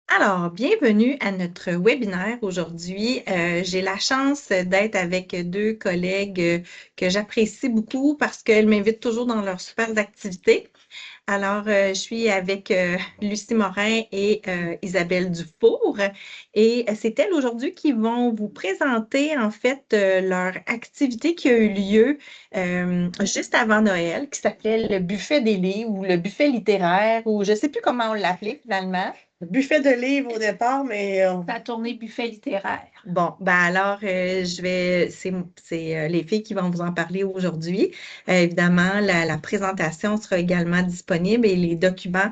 Alors, bienvenue à notre webinaire aujourd'hui. J'ai la chance d'être avec deux collègues que j'apprécie beaucoup parce qu'elles m'invitent toujours dans leurs super activités. Alors, je suis avec Lucie Morin et Isabelle Dufour et c'est elles aujourd'hui qui vont vous présenter en fait leur activité qui a eu lieu juste avant Noël, qui s'appelait le buffet des livres ou le buffet littéraire ou je ne sais plus comment on l'appelait finalement. Buffet de livres au départ, mais La tournée buffet littéraire. Bon, ben alors, c'est les filles qui vont vous en parler aujourd'hui. Évidemment, la présentation sera également disponible et les documents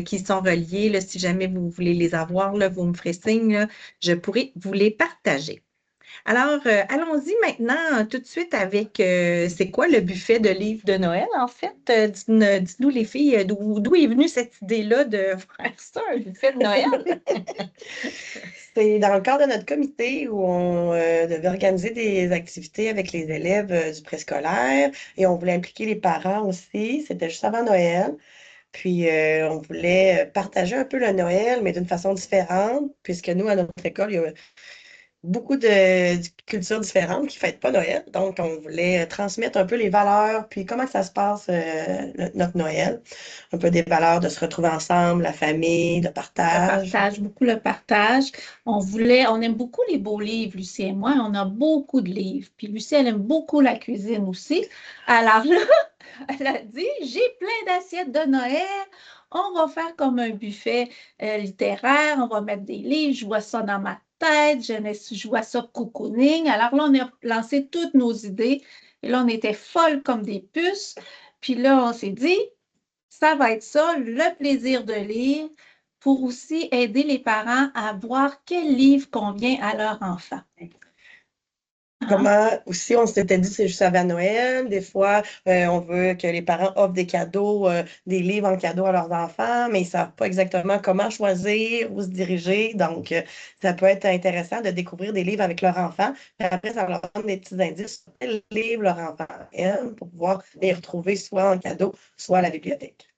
qui sont reliés, là, si jamais vous voulez les avoir, là, vous me ferez signe, là, je pourrai vous les partager. Alors, allons-y maintenant tout de suite avec c'est quoi le buffet de livres de Noël, en fait? Dites-nous les filles, d'où est venue cette idée-là de faire ça, un buffet de Noël? c'est dans le cadre de notre comité où on devait organiser des activités avec les élèves du préscolaire et on voulait impliquer les parents aussi. C'était juste avant Noël. Puis on voulait partager un peu le Noël, mais d'une façon différente, puisque nous, à notre école, il y a beaucoup de cultures différentes qui ne fêtent pas Noël. Donc, on voulait transmettre un peu les valeurs, puis comment que ça se passe, notre Noël. Un peu des valeurs de se retrouver ensemble, la famille, de Le partage. partage, beaucoup le partage. On aime beaucoup les beaux livres, Lucie et moi. On a beaucoup de livres. Puis Lucie, elle aime beaucoup la cuisine aussi. Alors là, elle a dit, j'ai plein d'assiettes de Noël. On va faire comme un buffet littéraire. On va mettre des livres. Je vois ça dans ma tête. Je vois ça cocooning. Alors là, on a lancé toutes nos idées. Et là, on était folles comme des puces. Puis là, on s'est dit, ça va être ça, le plaisir de lire, pour aussi aider les parents à voir quel livre convient à leur enfant. Hein? Comment aussi, on s'était dit, c'est juste avant Noël. Des fois, on veut que les parents offrent des cadeaux, des livres en cadeau à leurs enfants, mais ils ne savent pas exactement comment choisir, où se diriger. Donc, ça peut être intéressant de découvrir des livres avec leur enfant. Puis après, ça leur donne des petits indices sur quel livre leur enfant aime pour pouvoir les retrouver soit en cadeau, soit à la bibliothèque.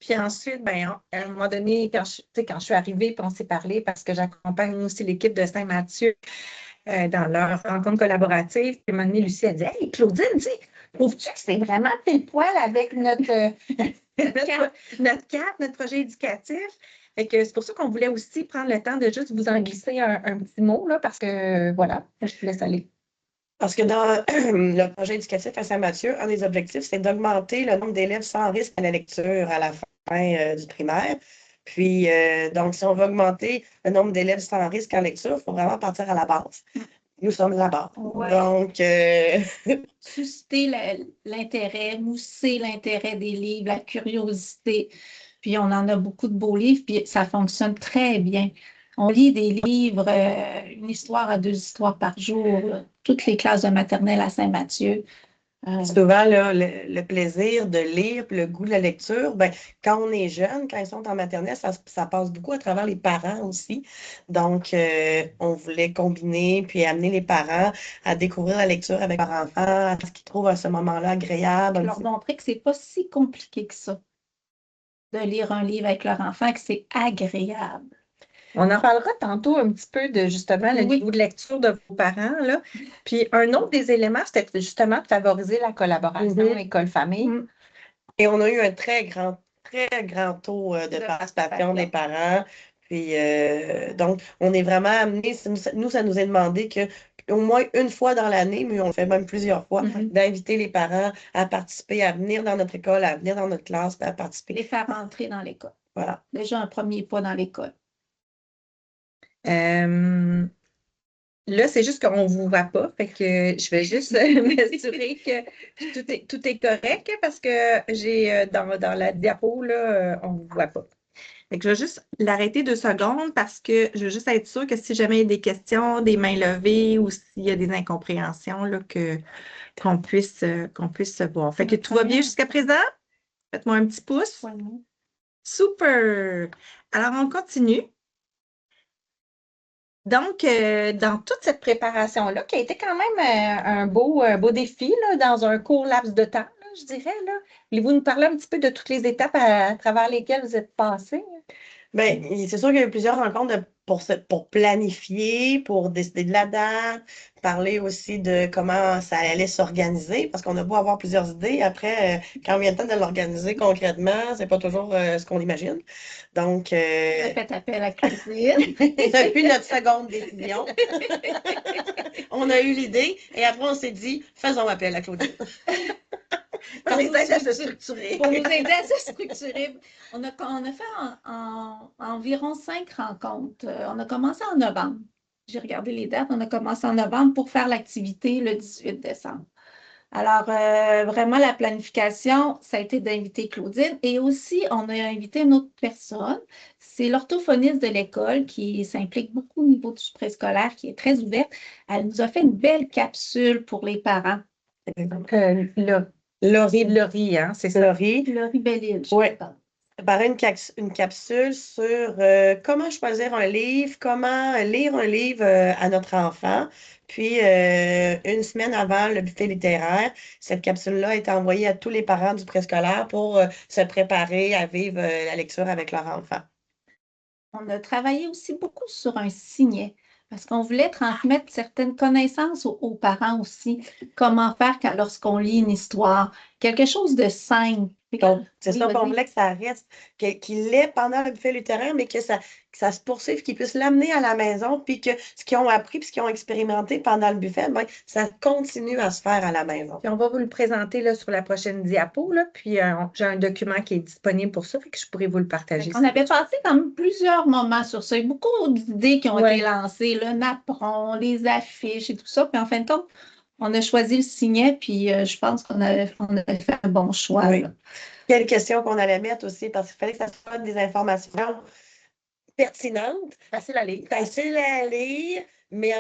Puis ensuite, ben, à un moment donné, quand je suis arrivée, puis on s'est parlé parce que j'accompagne aussi l'équipe de Saint-Mathieu dans leur rencontre collaborative. Puis à un moment donné, Lucie a dit, Hey, Claudine, tu sais, trouves-tu que c'est vraiment pile poil avec notre carte, notre projet éducatif? Fait que c'est pour ça qu'on voulait aussi prendre le temps de juste vous en glisser un petit mot, là, parce que voilà, je vous laisse aller. Parce que dans le projet éducatif à Saint-Mathieu, un des objectifs, c'est d'augmenter le nombre d'élèves sans risque à la lecture à la fin du primaire. Puis, donc, si on veut augmenter le nombre d'élèves sans risque en lecture, il faut vraiment partir à la base. Nous sommes la base. Ouais. Donc, Susciter l'intérêt, mousser l'intérêt des livres, la curiosité. Puis on en a beaucoup de beaux livres, puis ça fonctionne très bien. On lit des livres, une histoire à deux histoires par jour, là, toutes les classes de maternelle à Saint-Mathieu. souvent, là, le plaisir de lire, puis le goût de la lecture, ben, quand on est jeune, quand ils sont en maternelle, ça passe beaucoup à travers les parents aussi. Donc, on voulait combiner puis amener les parents à découvrir la lecture avec leurs enfants, à ce qu'ils trouvent à ce moment-là agréable. Leur montrer que c'est pas si compliqué que ça de lire un livre avec leur enfant, que c'est agréable. On en parlera tantôt un petit peu de justement le Oui. niveau de lecture de vos parents, là. Puis un autre des éléments, c'était justement de favoriser la collaboration Mhm. école-famille. Et on a eu un très grand taux de De participation des participation. parents. Puis, donc, on est vraiment amené, nous, ça nous est demandé que au moins une fois dans l'année, mais on le fait même plusieurs fois, d'inviter les parents à participer, à venir dans notre école, à venir dans notre classe, à participer. Les faire entrer dans l'école. Voilà. Déjà un premier pas dans l'école. Euh, Là, c'est juste qu'on ne vous voit pas. Fait que je vais juste m'assurer que tout est correct parce que j'ai dans la diapo, là, on ne vous voit pas. Fait que je vais juste l'arrêter 2 secondes parce que je veux juste être sûre que si jamais il y a des questions, des mains levées ou s'il y a des incompréhensions, là, qu'on puisse se voir. Fait que tout va bien jusqu'à présent? Faites-moi un petit pouce. Super! Alors, on continue. Donc, dans toute cette préparation-là, qui a été quand même un beau défi là, dans un court laps de temps, là, je dirais, là. Voulez-vous nous parler un petit peu de toutes les étapes à travers lesquelles vous êtes passés? Ben, c'est sûr qu'il y a eu plusieurs rencontres pour planifier, pour décider de la date, parler aussi de comment ça allait s'organiser, parce qu'on a beau avoir plusieurs idées, après, quand vient le temps de l'organiser concrètement, c'est pas toujours ce qu'on imagine. Donc, On a fait appel à Claudine. depuis notre seconde décision, on a eu l'idée et après on s'est dit, faisons appel à Claudine. Pour On les nous aide à se structurer. structurer. Pour nous aider à se structurer. On a fait environ 5 rencontres. On a commencé en novembre. J'ai regardé les dates. On a commencé en novembre pour faire l'activité le 18 décembre. Alors, vraiment, la planification, ça a été d'inviter Claudine et aussi, on a invité une autre personne. C'est l'orthophoniste de l'école qui s'implique beaucoup au niveau du préscolaire, qui est très ouverte. Elle nous a fait une belle capsule pour les parents. Laurie, hein, c'est ça. Laurie, Laurie Bellil, je Ouais. pense. préparer une capsule sur comment choisir un livre, comment lire un livre à notre enfant. Puis, une semaine avant le buffet littéraire, cette capsule-là a été envoyée à tous les parents du préscolaire pour se préparer à vivre la lecture avec leur enfant. On a travaillé aussi beaucoup sur un signet parce qu'on voulait transmettre certaines connaissances aux parents aussi. Comment faire lorsqu'on lit une histoire, quelque chose de simple. Donc, c'est Oui, ça qu'on vas-y. voulait que ça reste, qu'il l'ait pendant le buffet littéraire, mais que ça se poursuive, qu'ils puissent l'amener à la maison, puis que ce qu'ils ont appris, puis ce qu'ils ont expérimenté pendant le buffet, ben, ça continue à se faire à la maison. Puis on va vous le présenter là, sur la prochaine diapo, là, puis j'ai un document qui est disponible pour ça, fait que je pourrais vous le partager. On avait passé quand même plusieurs moments sur ça. Il y a beaucoup d'idées qui ont Ouais. été lancées, le napperon, les affiches et tout ça. Puis en fin de compte, on a choisi le signet, puis je pense qu'on avait fait un bon choix. Oui. Là. Quelle question qu'on allait mettre aussi, parce qu'il fallait que ça soit des informations pertinentes, Facile à lire. faciles à lire, mais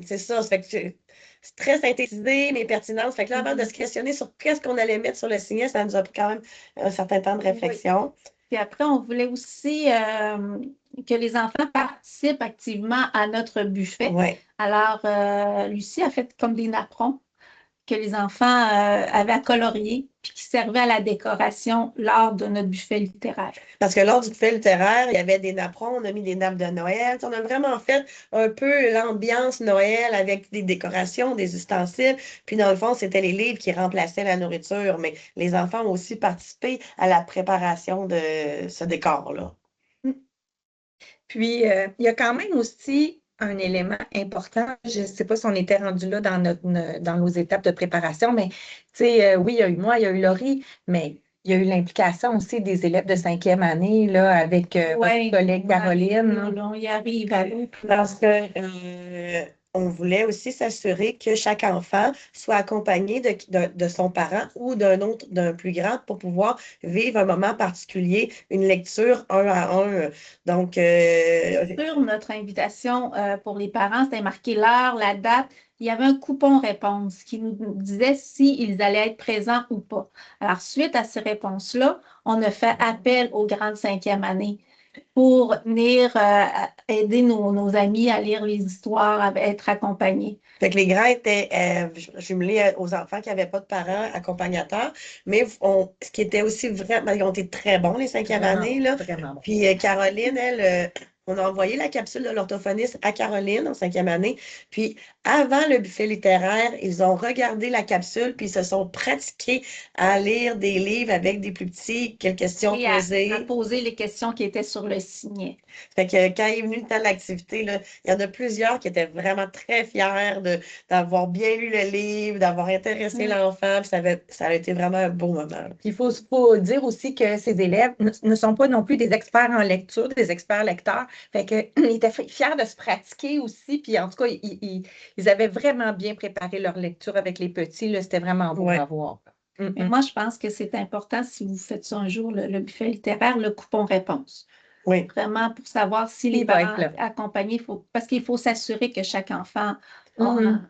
c'est ça, ça fait que c'est très synthétisé, mais pertinentes. Fait que là, avant de se questionner sur qu'est-ce qu'on allait mettre sur le signet, ça nous a pris quand même un certain temps de réflexion. Puis après, on voulait aussi que les enfants participent activement à notre buffet. Ouais. Alors, Lucie a fait comme des napperons que les enfants avaient à colorier, puis qui servaient à la décoration lors de notre buffet littéraire. Parce que lors du buffet littéraire, il y avait des napperons, on a mis des nappes de Noël. On a vraiment fait un peu l'ambiance Noël avec des décorations, des ustensiles. Puis dans le fond, c'était les livres qui remplaçaient la nourriture. Mais les enfants ont aussi participé à la préparation de ce décor-là. Puis, il y a quand même aussi un élément important. Je ne sais pas si on était rendu là dans nos étapes de préparation, mais tu sais, oui, il y a eu moi, il y a eu Laurie, mais il y a eu l'implication aussi des élèves de 5e année là, avec votre collègue Caroline. On y arrive à l'autre. Parce que on voulait aussi s'assurer que chaque enfant soit accompagné de son parent ou d'un plus grand pour pouvoir vivre un moment particulier, une lecture un à un. Donc, Sur notre invitation pour les parents, c'était marqué l'heure, la date. Il y avait un coupon réponse qui nous disait s'ils allaient être présents ou pas. Alors, suite à ces réponses-là, on a fait appel aux grandes 5e années pour venir aider nos amis à lire les histoires, à être accompagnés. fait que les grands étaient jumelés aux enfants qui n'avaient pas de parents accompagnateurs, mais ce qui était aussi vraiment, ils ont été très bons les 5e années, là. Vraiment bon. Puis Caroline, elle, on a envoyé la capsule de l'orthophoniste à Caroline en 5e année. Puis avant le buffet littéraire, ils ont regardé la capsule, puis ils se sont pratiqués à lire des livres avec des plus petits, quelles questions Et poser. à poser les questions qui étaient sur le signet. Fait que quand il est venu le temps de l'activité, là, il y en a plusieurs qui étaient vraiment très fiers d'avoir bien lu le livre, d'avoir intéressé l'enfant, puis ça a été vraiment un beau moment. Il faut dire aussi que ces élèves ne sont pas non plus des experts en lecture, des experts lecteurs. Fait qu'ils étaient fiers de se pratiquer aussi. Puis en tout cas, ils avaient vraiment bien préparé leur lecture avec les petits. C'était vraiment beau à voir. Mais moi, je pense que c'est important, si vous faites ça un jour, le buffet littéraire, le coupon réponse. Oui. Vraiment pour savoir si les Il va parents être là. accompagnés, parce qu'il faut s'assurer que chaque enfant a Mhm.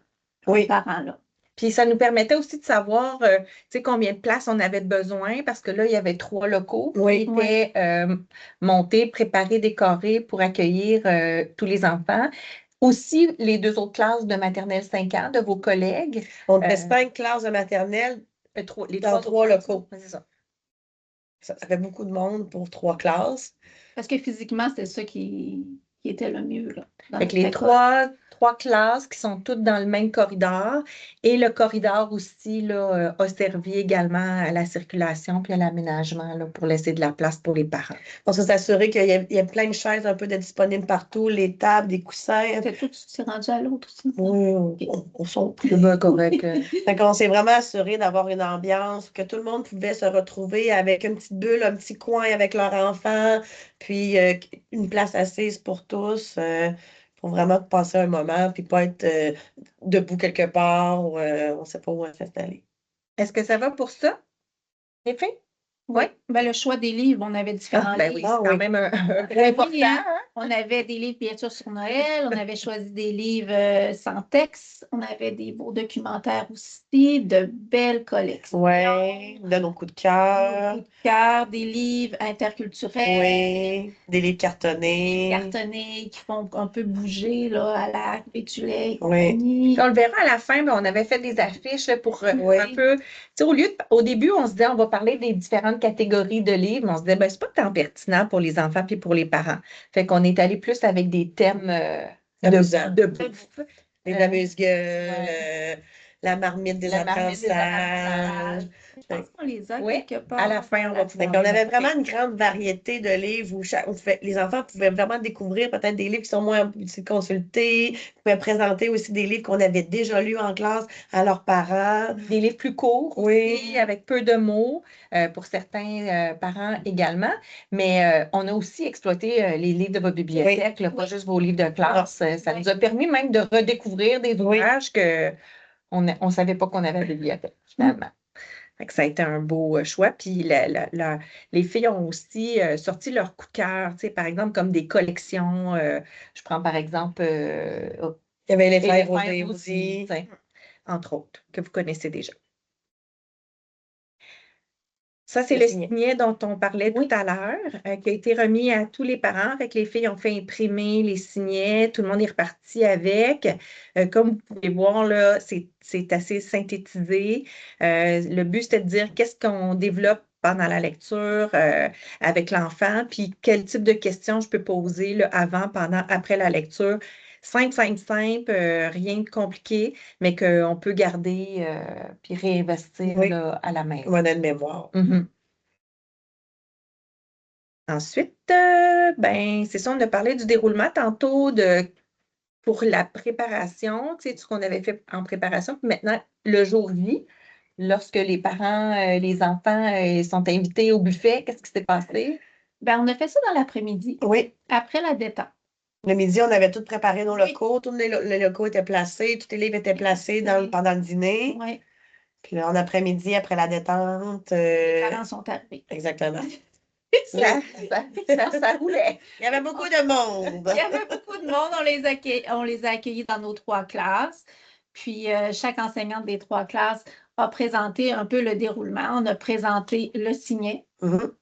un parent là. Puis ça nous permettait aussi de savoir tu sais, combien de places on avait besoin parce que là, il y avait 3 locaux Oui. qui étaient montés, préparés, décorés pour accueillir tous les enfants. Aussi, les 2 autres classes de maternelle 5 ans de vos collègues. On avait 5 classes de maternelle Les dans 3 3 locaux. C'est ça. Ça fait beaucoup de monde pour 3 classes. Parce que physiquement, c'était ça qui était le mieux là, dans Fait que notre les école. trois classes qui sont toutes dans le même corridor et le corridor aussi là, a servi également à la circulation puis à l'aménagement là, pour laisser de la place pour les parents. On s'est assuré qu'il y a plein de chaises un peu de disponibles partout, les tables, des coussins. C'était tout, c'est rendu à l'autre aussi. Oui, Ok. on s'en C'est bien correct. Fait qu'on s'est vraiment assuré d'avoir une ambiance, que tout le monde pouvait se retrouver avec une petite bulle, un petit coin avec leur enfant, puis une place assise pour tous, pour vraiment passer un moment, puis pas être debout quelque part, ou, on ne sait pas où s'installer. Est-ce que ça va pour ça? Les filles? Oui, ben, le choix des livres, on avait différents Ben oui, livres. c'est quand même un point important. Oui, hein. On avait des livres, bien sûr, sur Noël. On avait choisi des livres sans texte. On avait des beaux documentaires aussi, de belles collections. Oui, de nos coups de Nos cœur. coups de cœur, des livres interculturels, Oui, des livres cartonnés. cartonnés qui font un peu bouger là, à la Pétulet et Oui. compagnie. Puis on le verra à la fin, mais on avait fait des affiches là, pour Oui. un peu. Tu sais, au début, on se disait on va parler des différentes catégories de livres, mais on se disait ben, c'est pas tant pertinent pour les enfants puis pour les parents. Fait qu'on est allé plus avec des thèmes Amusant. de bouffe. Les Euh, amuse-gueules, ouais. la marmite des La marmite des apprentissages. apprentissages. Je pense qu'on les a Oui, quelque à la part. fin, on va Fait pouvoir qu'on les avait montrer. vraiment une grande variété de livres où les enfants pouvaient vraiment découvrir peut-être des livres qui sont moins consultés, pouvaient présenter aussi des livres qu'on avait déjà lus en classe à leurs parents. Des livres plus courts Oui. aussi, avec peu de mots, pour certains parents également. Mais on a aussi exploité les livres de votre bibliothèque, là, pas juste vos livres de classe. Ça nous a permis même de redécouvrir des ouvrages qu'on ne savait pas qu'on avait à la bibliothèque, finalement. Fait que ça a été un beau choix. Puis les filles ont aussi sorti leur coup de cœur, tu sais, par exemple, comme des collections. Je prends par exemple Il y avait les Et frères les frères Rosés Rosy, aussi. tu sais, entre autres, que vous connaissez déjà. Ça, c'est Le le signet. signet dont on parlait tout à l'heure, qui a été remis à tous les parents. Fait que les filles ont fait imprimer les signets, tout le monde est reparti avec. Comme vous pouvez voir, là, c'est assez synthétisé. Le but, c'était de dire qu'est-ce qu'on développe pendant la lecture avec l'enfant, puis quel type de questions je peux poser là, avant, pendant, après la lecture. Simple, simple, simple, rien de compliqué, mais qu'on peut garder puis réinvestir Oui, là, à la maison. modèle mémoire. Mhm. Ensuite, ben, c'est ça, on a parlé du déroulement tantôt pour la préparation, tu sais, tout ce qu'on avait fait en préparation. Puis maintenant, le jour J, lorsque les parents, les enfants sont invités au buffet, qu'est-ce qui s'est passé? Ben, on a fait ça dans l'après-midi, Oui. après la détente. Le midi, on avait tout préparé nos Oui. locaux, tous les locaux étaient placés, tous les livres étaient placés pendant le dîner. Oui, Puis là, en après-midi, après la détente, les parents sont arrivés. exactement. Ça roulait. Il y avait beaucoup de monde. Il y avait beaucoup de monde, on les a accueillis dans nos 3 classes. Puis chaque enseignante des 3 classes a présenté un peu le déroulement. On a présenté le signet. Mhm.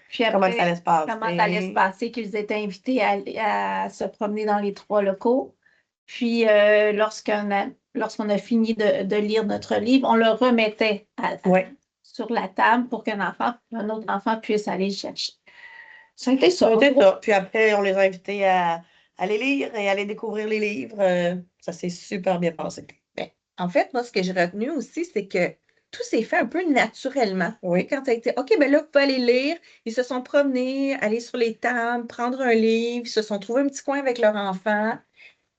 Puis Comment après, ça allait se passer? comment ça allait se passer, qu'ils étaient invités à se promener dans les 3 locaux. Puis lorsqu'on a fini de lire notre livre, on le remettait Oui. sur la table pour un autre enfant puisse aller le chercher. Ça a été ça. C'était ça. Puis après, on les a invités à aller lire et aller découvrir les livres. Ça s'est super bien passé. Ben, en fait, moi, ce que j'ai retenu aussi, c'est que tout s'est fait un peu naturellement. Oui. Quand ça a été, OK, ben là, vous pouvez aller lire. Ils se sont promenés, aller sur les tables, prendre un livre, ils se sont trouvés un petit coin avec leur enfant.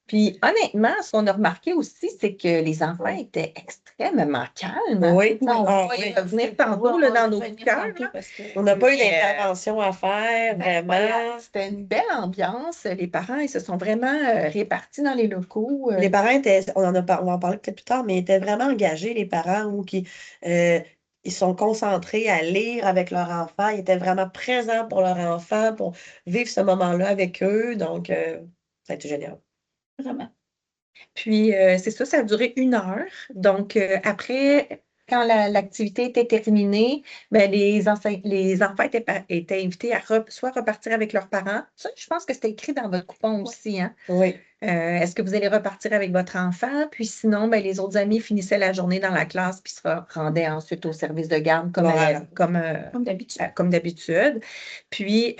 Puis honnêtement, ce qu'on a remarqué aussi, c'est que les enfants étaient extrêmement calmes. Oui. On Ah, va y oui. revenir tantôt là, dans nos coups de cœur. Là. On n'a pas eu Mais, d'intervention à faire, vraiment. voilà, c'était une belle ambiance. Les parents, ils se sont vraiment répartis dans les locaux. Les parents étaient, on va en parler peut-être plus tard, mais ils étaient vraiment engagés, les parents, ou qui ils sont concentrés à lire avec leur enfant. Ils étaient vraiment présents pour leur enfant, pour vivre ce moment-là avec eux. Donc, ça a été génial. Vraiment. Puis, c'est ça, ça a duré 1 heure. Donc, après, quand l'activité était terminée, ben, les enfants étaient invités à soit repartir avec leurs parents. Ça, je pense que c'était écrit dans votre coupon aussi, hein? Oui. Est-ce que vous allez repartir avec votre enfant? Puis sinon, ben, les autres amis finissaient la journée dans la classe puis se rendaient ensuite au service de garde Voilà. Comme d'habitude. comme d'habitude. Puis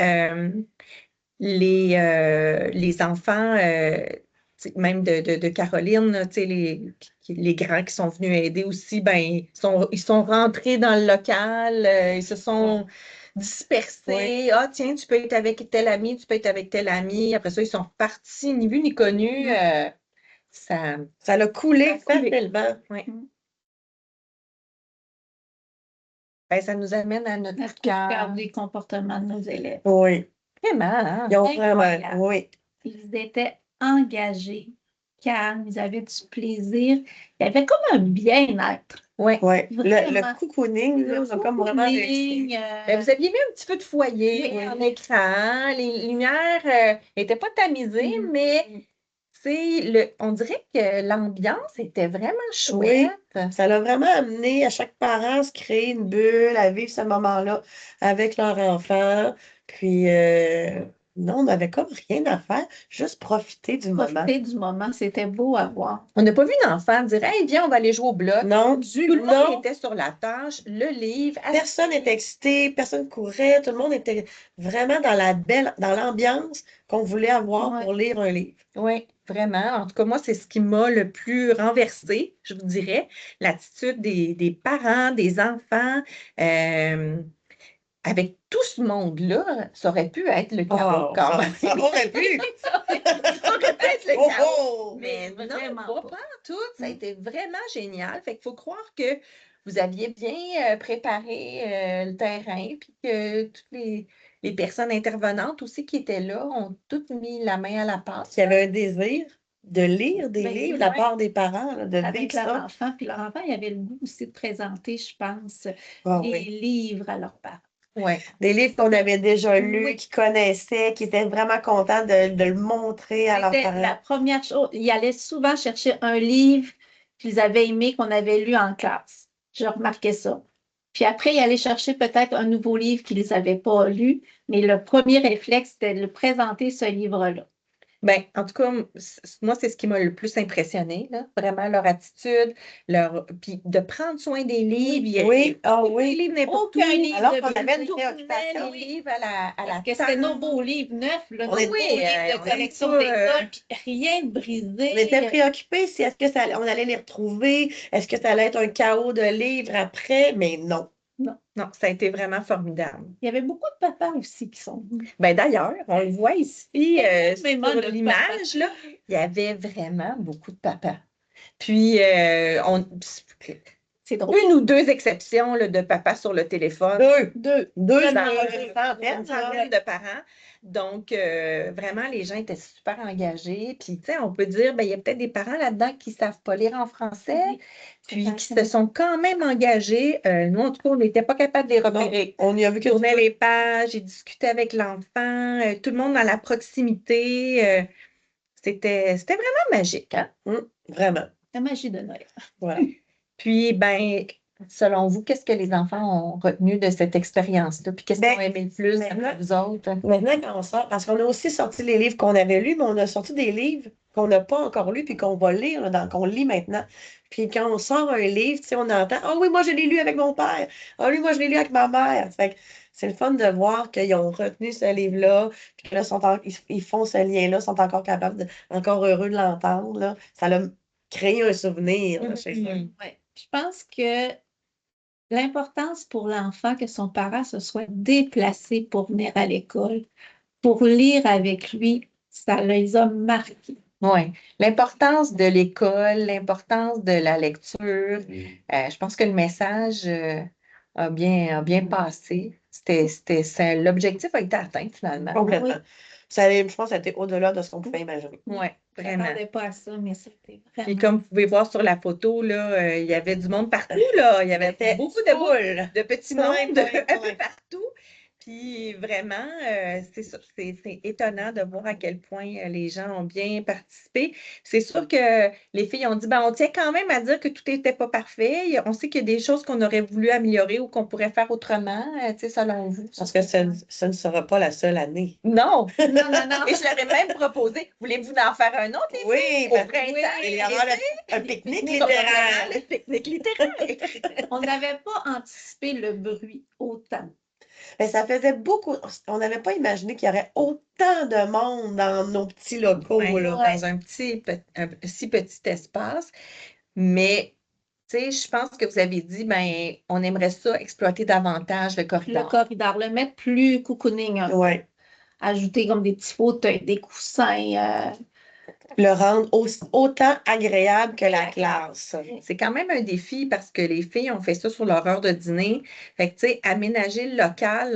les enfants, même de Caroline, là, les grands qui sont venus aider aussi, ben, ils sont rentrés dans le local, ils se sont dispersés. Oui. Ah, tiens, tu peux être avec tel ami, tu peux être avec tel ami. Après ça, ils sont repartis, ni vu ni connu. Ça, Ça l'a coulé Ça a coulé. facilement. ouais. Mm. Ben, ça nous amène à notre La coup de cœur. cœur des comportements de nos élèves. Oui. Vraiment, hein? Ils ont vraiment, Incroyable. oui. Ils étaient engagés, calmes, ils avaient du plaisir. Il y avait comme un bien-être. Ouais. Oui. Vraiment. Le cocooning, là, ils ont comme vraiment réussi. Cocooning, Ben, vous aviez mis un petit peu de foyer Oui. en écran. Les lumières n'étaient pas tamisées, Mm. mais on dirait que l'ambiance était vraiment Oui. chouette. Ça l'a vraiment amené à chaque parent à se créer une bulle, à vivre ce moment-là avec leur enfant. Puis, non, on n'avait comme rien à faire, juste profiter du moment. profiter du moment, c'était beau à voir. On n'a pas vu d'enfant dire Hey, viens, on va aller jouer au bloc. Non, Tout le monde non. était sur la tâche, le livre. Personne n'était excité, personne courait, tout le monde était vraiment dans l'ambiance qu'on voulait avoir Ouais. pour lire un livre. Oui, vraiment. En tout cas, moi, c'est ce qui m'a le plus renversé, je vous dirais, l'attitude des parents, des enfants. Avec tout ce monde-là, ça aurait pu être le chaos quand ça, même. ça aurait pu. Ça aurait pu être le Oh, chaos. oh! Mais non, Vraiment pas pas. en tout. Ça a été vraiment génial. Fait qu'il faut croire que vous aviez bien préparé le terrain, puis que toutes les personnes intervenantes aussi qui étaient là ont toutes mis la main à la pâte. Qu'il y avait un désir de lire des Ben, livres de la ouais. part des parents, là, de Avec vivre leur ça. enfant. Puis leur enfant, il avait le goût aussi de présenter, je pense, Ah des oui. livres à leurs parents. Ouais. Des livres qu'on avait déjà lus, Oui. qu'ils connaissaient, qui étaient vraiment contents de le montrer à leurs C'était parents. la première chose. Ils allaient souvent chercher un livre qu'ils avaient aimé, qu'on avait lu en classe. Je remarquais ça. Puis après, ils allaient chercher peut-être un nouveau livre qu'ils n'avaient pas lu, mais le premier réflexe, c'était de présenter ce livre-là. Ben, en tout cas, moi, c'est ce qui m'a le plus impressionné, là. Vraiment leur attitude, puis de prendre soin des livres. Oui, ah Des oui. livres n'importe Aucun où. livre Alors de qu'on avait une tournait préoccupation. Les livres à la Parce que c'était nos table. beaux livres neufs, là, On nos est- beaux oui, livres de on aime collection ça, d'école, puis rien de On brisé. était préoccupés si est-ce que on allait les retrouver, est-ce que ça allait être un chaos de livres après, mais non. Non. Non, ça a été vraiment formidable. Il y avait beaucoup de papas aussi qui sont venus. Ben, d'ailleurs, on le voit ici Énormément sur de l'image, là, il y avait vraiment beaucoup de papas. Puis, C'est drôle. une ou deux exceptions là, de papas sur le téléphone. Deux Dans sur une une centaine, là. centaine de parents. Donc, vraiment, les gens étaient super engagés. Puis, tu sais, on peut dire, ben, il y a peut-être des parents là-dedans qui ne savent pas lire en français, Oui, puis qui se sont quand même engagés. Nous, en tout cas, on n'était pas capable de les repérer. On y a vu que Ils tournaient les pages, ils discutaient avec l'enfant, tout le monde dans la proximité. C'était vraiment magique, hein? Vraiment. la magie de Noël. Voilà. Puis, ben, selon vous, qu'est-ce que les enfants ont retenu de cette expérience-là? Puis, qu'est-ce qu'ils ont aimé le plus après vous autres? Maintenant, quand on sort, parce qu'on a aussi sorti les livres qu'on avait lus, mais on a sorti des livres qu'on n'a pas encore lus, puis qu'on va lire, là, qu'on lit maintenant. Puis quand on sort un livre, tu sais, on entend Ah oui, moi je l'ai lu avec mon père. Ah oui, moi je l'ai lu avec ma mère. Fait que c'est le fun de voir qu'ils ont retenu ce livre-là, puis que là, ils font ce lien-là, sont encore capables, encore heureux de l'entendre. Là. Ça a créé un souvenir là, chez eux. Ouais. Je pense que l'importance pour l'enfant que son parent se soit déplacé pour venir à l'école, pour lire avec lui, ça les a marqués. Oui, l'importance de l'école, l'importance de la lecture. Je pense que le message a bien passé. L'objectif a été atteint finalement. Complètement. Oui. Je pense que c'était au-delà de ce qu'on pouvait imaginer. Oui, Je ne vraiment. m'attendais pas à ça, mais c'était Et vraiment. comme vous pouvez voir sur la photo, là, il y avait du monde partout, là. Il y avait C'était beaucoup full. de petits mondes Ouais. un peu partout. Puis vraiment, c'est ça, c'est étonnant de voir à quel point les gens ont bien participé. C'est sûr que les filles ont dit, ben, on tient quand même à dire que tout n'était pas parfait. On sait qu'il y a des choses qu'on aurait voulu améliorer ou qu'on pourrait faire autrement, tu sais, selon vous. Parce que ça ne sera pas la seule année. Non, Non, non, non. et je leur ai même proposé, voulez-vous en faire un autre, les filles? Oui, Au parce printemps, il y aura un pique-nique littéraire. le pique-nique littéraire. On n'avait pas anticipé le bruit autant. Mais ça faisait beaucoup. On n'avait pas imaginé qu'il y aurait autant de monde dans nos petits locaux, Ouais, là. Ouais. dans un si petit espace. Mais, tu sais, je pense que vous avez dit, ben, on aimerait ça exploiter davantage le Le corridor. corridor, le mettre plus cocooning, un peu. Ouais. Ajouter comme des petits fauteuils, des coussins. Le rendre autant agréable que la classe. C'est quand même un défi parce que les filles ont fait ça sur leur heure de dîner. Fait que, tu sais, aménager le local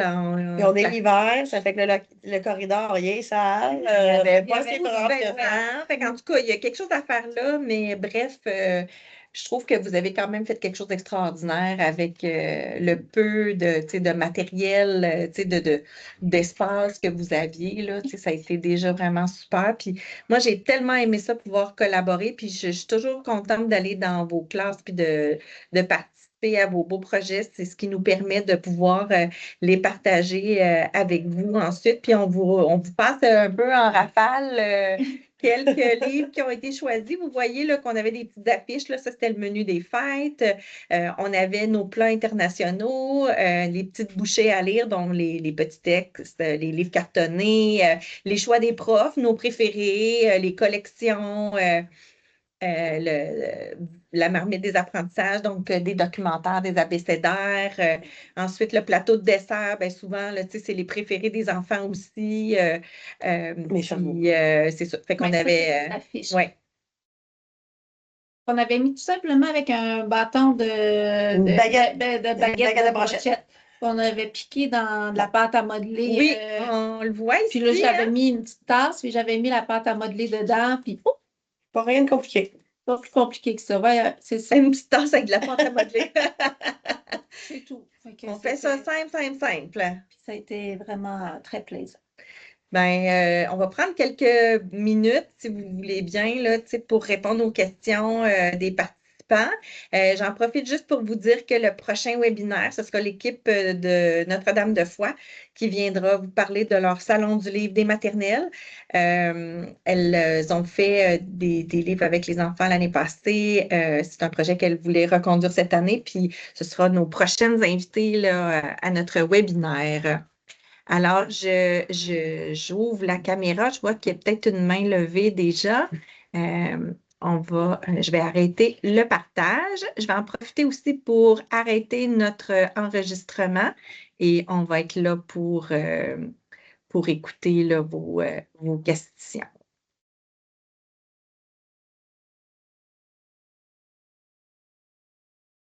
Puis on est l'hiver, ça fait que le corridor, il est sale. il y avait Pas beaucoup assez de de vêtements. Fait qu'en tout cas, il y a quelque chose à faire là, mais bref, je trouve que vous avez quand même fait quelque chose d'extraordinaire avec le peu de, tu sais, de matériel, tu sais, d'espace que vous aviez, là. Tu sais, ça a été déjà vraiment super. Puis moi, j'ai tellement aimé ça, pouvoir collaborer. Puis je suis toujours contente d'aller dans vos classes puis de participer à vos beaux projets. C'est ce qui nous permet de pouvoir les partager avec vous ensuite. Puis on vous passe un peu en rafale quelques livres qui ont été choisis. Vous voyez là, qu'on avait des petites affiches. Là, ça, c'était le menu des fêtes. On avait nos plats internationaux, les petites bouchées à lire, dont les petits textes, les livres cartonnés, les choix des profs, nos préférés, les collections. La marmite des apprentissages, donc des documentaires, des abécédaires. Ensuite, le plateau de dessert, bien souvent, là, tu sais, c'est les préférés des enfants aussi. Mes chevaux. Puis, c'est ça. Fait qu'on Ouais, ça, c'est avait. une affiche. Ouais. On avait mis tout simplement avec un bâton Une baguette. de Une baguette baguette de de brochette. brochette. On avait piqué dans de la pâte à modeler. Oui, on le voit Puis ici. là, j'avais Hein? mis une petite tasse, puis j'avais mis la pâte à modeler dedans, puis oh, Pas rien de compliqué. pas plus compliqué que ça. Ouais, c'est ça. Une petite tasse avec de la pâte à modeler. C'est tout. Fait que On fait ça simple, simple, simple. Puis ça a été vraiment très plaisant. Ben, on va prendre quelques minutes, si vous voulez bien, là, tu sais, pour répondre aux questions des participants. J'en profite juste pour vous dire que le prochain webinaire, ce sera l'équipe de Notre-Dame-de-Foix qui viendra vous parler de leur salon du livre des maternelles. Elles ont fait des livres avec les enfants l'année passée. C'est un projet qu'elles voulaient reconduire cette année, puis ce sera nos prochaines invitées là, à notre webinaire. Alors, j'ouvre la caméra. Je vois qu'il y a peut-être une main levée déjà. Je vais arrêter le partage. Je vais en profiter aussi pour arrêter notre enregistrement et on va être là pour écouter là, vos questions.